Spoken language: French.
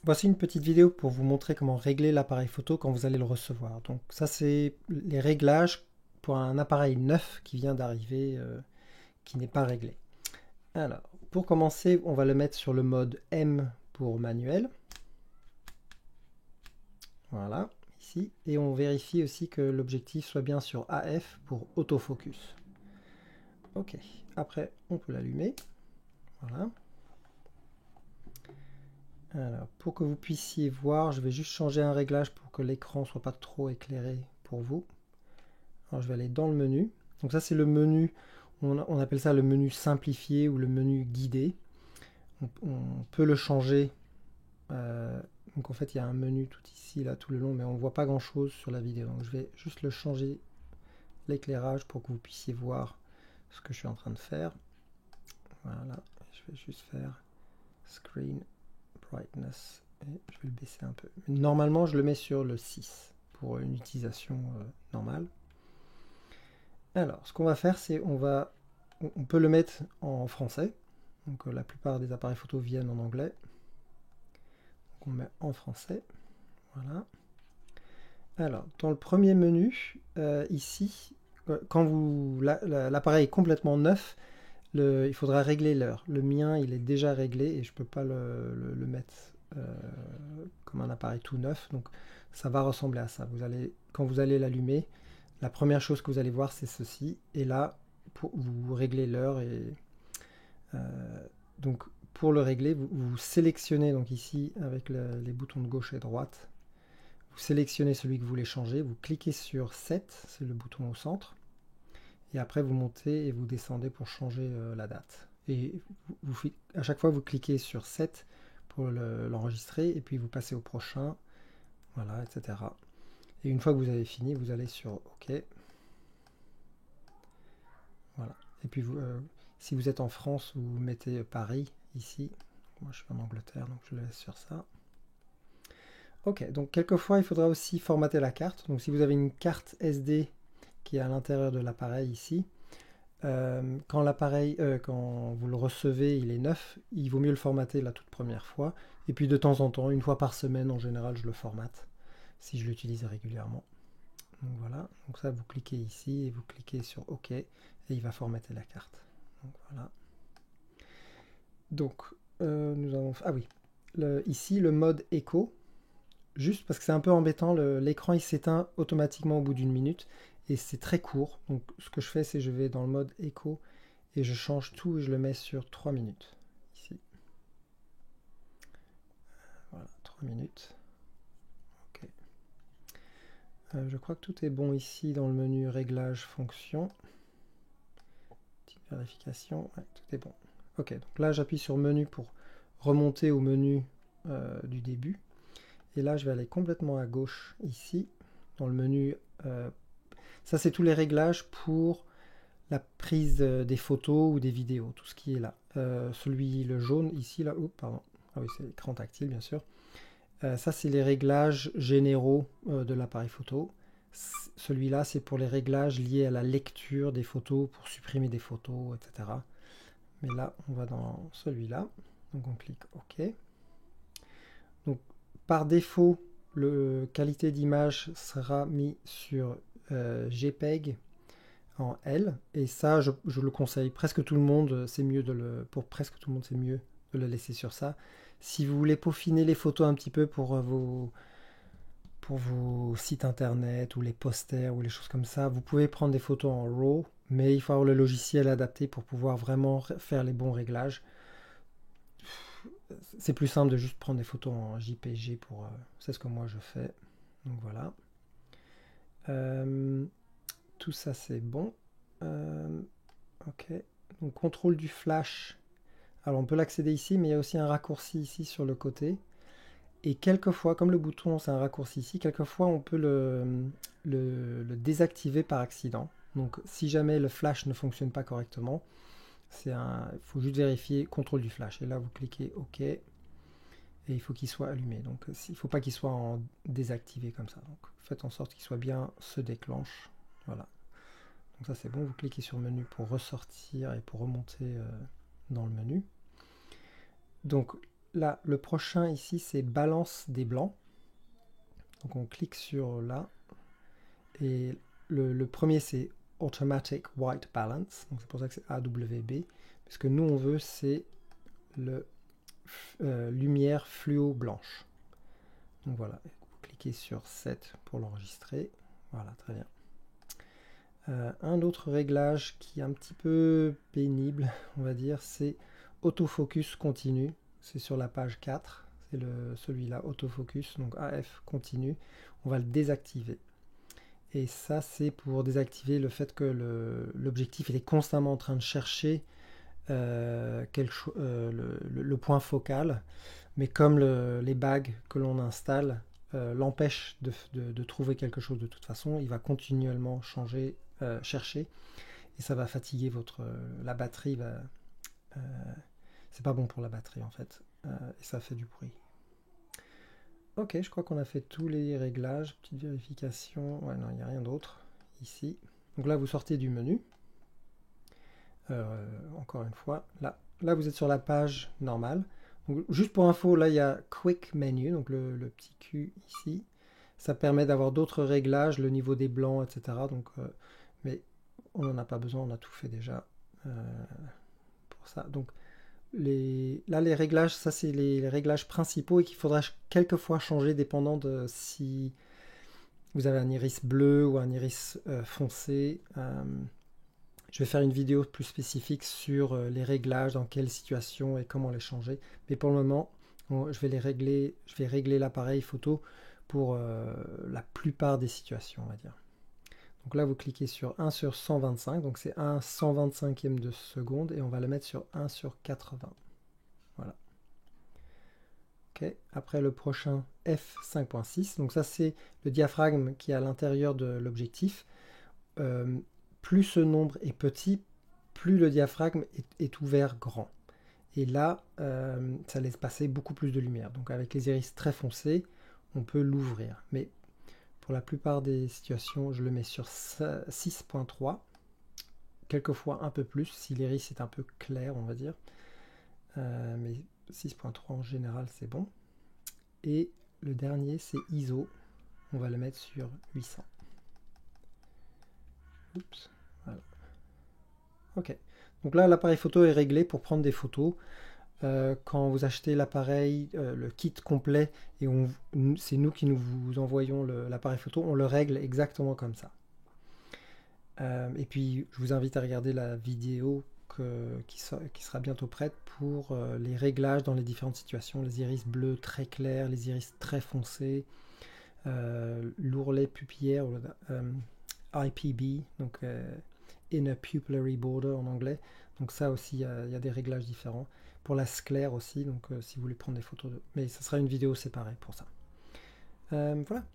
Voici une petite vidéo pour vous montrer comment régler l'appareil photo quand vous allez le recevoir. Donc ça c'est les réglages pour un appareil neuf qui vient d'arriver, qui n'est pas réglé. Alors, pour commencer, on va le mettre sur le mode M pour manuel. Voilà, ici. Et on vérifie aussi que l'objectif soit bien sur AF pour autofocus. Ok, après on peut l'allumer. Voilà. Alors, pour que vous puissiez voir, je vais juste changer un réglage pour que l'écran ne soit pas trop éclairé pour vous. Alors, je vais aller dans le menu. Donc ça, c'est le menu, on appelle ça le menu simplifié ou le menu guidé. On peut le changer. Donc en fait, il y a un menu tout ici, là, tout le long, mais on ne voit pas grand-chose sur la vidéo. Donc je vais juste le changer, l'éclairage, pour que vous puissiez voir ce que je suis en train de faire. Voilà, je vais juste faire Screen Brightness. Et je vais le baisser un peu. Normalement, je le mets sur le 6 pour une utilisation normale. Alors, ce qu'on va faire, c'est on peut le mettre en français. Donc, la plupart des appareils photo viennent en anglais. Donc, on met en français. Voilà. Alors, dans le premier menu, ici, quand l'appareil est complètement neuf, il faudra régler l'heure. Le mien, il est déjà réglé et je ne peux pas le mettre comme un appareil tout neuf. Donc, ça va ressembler à ça. Quand vous allez l'allumer, la première chose que vous allez voir, c'est ceci. Et là, vous réglez l'heure. Donc, pour le régler, vous sélectionnez donc ici avec les boutons de gauche et droite. Vous sélectionnez celui que vous voulez changer. Vous cliquez sur Set, c'est le bouton au centre. Et après, vous montez et vous descendez pour changer la date. Et à chaque fois, vous cliquez sur Set pour l'enregistrer. Et puis, vous passez au prochain. Voilà, etc. Et une fois que vous avez fini, vous allez sur OK. Voilà. Et puis, si vous êtes en France, vous mettez Paris ici. Moi, je suis en Angleterre, donc je le laisse sur ça. Ok, donc quelquefois, il faudra aussi formater la carte. Donc, si vous avez une carte SD qui est à l'intérieur de l'appareil ici, quand vous le recevez, il est neuf, il vaut mieux le formater la toute première fois. Et puis, de temps en temps, une fois par semaine, en général, je le formate si je l'utilise régulièrement. Donc voilà, donc ça vous cliquez ici et vous cliquez sur OK et il va formater la carte. Donc voilà. Donc nous avons... Ah oui, ici le mode écho, juste parce que c'est un peu embêtant, l'écran il s'éteint automatiquement au bout d'une minute et c'est très court. Donc ce que je fais c'est je vais dans le mode écho et je change tout et je le mets sur 3 minutes. Ici. Voilà, 3 minutes. OK. Je crois que tout est bon ici dans le menu réglage fonction. Petite vérification, ouais, tout est bon. Ok, donc là j'appuie sur menu pour remonter au menu du début. Et là je vais aller complètement à gauche ici, dans le menu. Ça c'est tous les réglages pour la prise des photos ou des vidéos, tout ce qui est là. Le jaune ici, là, oh, pardon. Ah oui, c'est l'écran tactile bien sûr. Ça c'est les réglages généraux de l'appareil photo. Celui-là c'est pour les réglages liés à la lecture des photos, pour supprimer des photos, etc. Mais là, on va dans celui-là. Donc on clique OK. Donc par défaut, le qualité d'image sera mis sur JPEG en L. Et ça, je le conseille. Presque tout le monde, c'est mieux pour presque tout le monde, c'est mieux de le laisser sur ça. Si vous voulez peaufiner les photos un petit peu pour vos sites internet ou les posters ou les choses comme ça, vous pouvez prendre des photos en RAW, mais il faut avoir le logiciel adapté pour pouvoir vraiment faire les bons réglages. C'est plus simple de juste prendre des photos en JPG pour. C'est ce que moi je fais. Donc voilà. Tout ça c'est bon. Ok. Donc contrôle du flash. Alors on peut l'accéder ici, mais il y a aussi un raccourci ici sur le côté. Et quelquefois, comme le bouton c'est un raccourci ici, quelquefois on peut le désactiver par accident. Donc si jamais le flash ne fonctionne pas correctement, il faut juste vérifier contrôle du flash. Et là vous cliquez OK. Et il faut qu'il soit allumé. Donc il ne faut pas qu'il soit en désactivé comme ça. Donc faites en sorte qu'il soit bien se déclenche. Voilà. Donc ça c'est bon. Vous cliquez sur menu pour ressortir et pour remonter dans le menu. Donc là, le prochain ici, c'est balance des blancs. Donc on clique sur là. Et le premier, c'est Automatic White Balance. Donc c'est pour ça que c'est AWB. Ce que nous, on veut, c'est le lumière fluo blanche. Donc voilà, vous cliquez sur Set pour l'enregistrer. Voilà, très bien. Un autre réglage qui est un petit peu pénible, on va dire, c'est Autofocus continu. C'est sur la page 4. C'est celui-là, Autofocus, donc AF continu. On va le désactiver. Et ça, c'est pour désactiver le fait que l'objectif est constamment en train de chercher le point focal. Mais comme les bagues que l'on installe l'empêchent de trouver quelque chose de toute façon, il va continuellement chercher. Et ça va fatiguer la batterie. C'est pas bon pour la batterie en fait. Et ça fait du bruit. Ok, je crois qu'on a fait tous les réglages. Petite vérification. Ouais, non, il n'y a rien d'autre ici. Donc là, vous sortez du menu. Encore une fois, là, vous êtes sur la page normale. Donc, juste pour info, là, il y a Quick Menu, donc le petit Q ici. Ça permet d'avoir d'autres réglages, le niveau des blancs, etc. Donc, mais on n'en a pas besoin, on a tout fait déjà pour ça. Donc, là, les réglages, ça c'est les réglages principaux et qu'il faudra quelquefois changer dépendant de si vous avez un iris bleu ou un iris foncé. Je vais faire une vidéo plus spécifique sur les réglages, dans quelle situation et comment les changer. Mais pour le moment, je vais régler l'appareil photo pour la plupart des situations, on va dire. Donc là, vous cliquez sur 1 sur 125, donc c'est 1 125e de seconde, et on va le mettre sur 1 sur 80. Voilà. Ok. Après le prochain f5.6, donc ça c'est le diaphragme qui est à l'intérieur de l'objectif. Plus ce nombre est petit, plus le diaphragme est ouvert grand. Et là, ça laisse passer beaucoup plus de lumière. Donc avec les iris très foncés, on peut l'ouvrir. Mais pour la plupart des situations, je le mets sur 6.3. Quelquefois un peu plus, si l'iris est un peu clair, on va dire. Mais 6.3 en général, c'est bon. Et le dernier, c'est ISO. On va le mettre sur 800. Oups, voilà. Ok. Donc là, l'appareil photo est réglé pour prendre des photos. Quand vous achetez l'appareil, le kit complet, et c'est nous qui vous envoyons l'appareil photo, on le règle exactement comme ça. Et puis, je vous invite à regarder la vidéo qui sera bientôt prête pour les réglages dans les différentes situations. Les iris bleus très clairs, les iris très foncés, l'ourlet pupillaire, IPB, donc Inner Pupillary Border en anglais. Donc ça aussi, il y a des réglages différents. Pour la sclère aussi, donc si vous voulez prendre des photos mais ça sera une vidéo séparée pour ça. Voilà.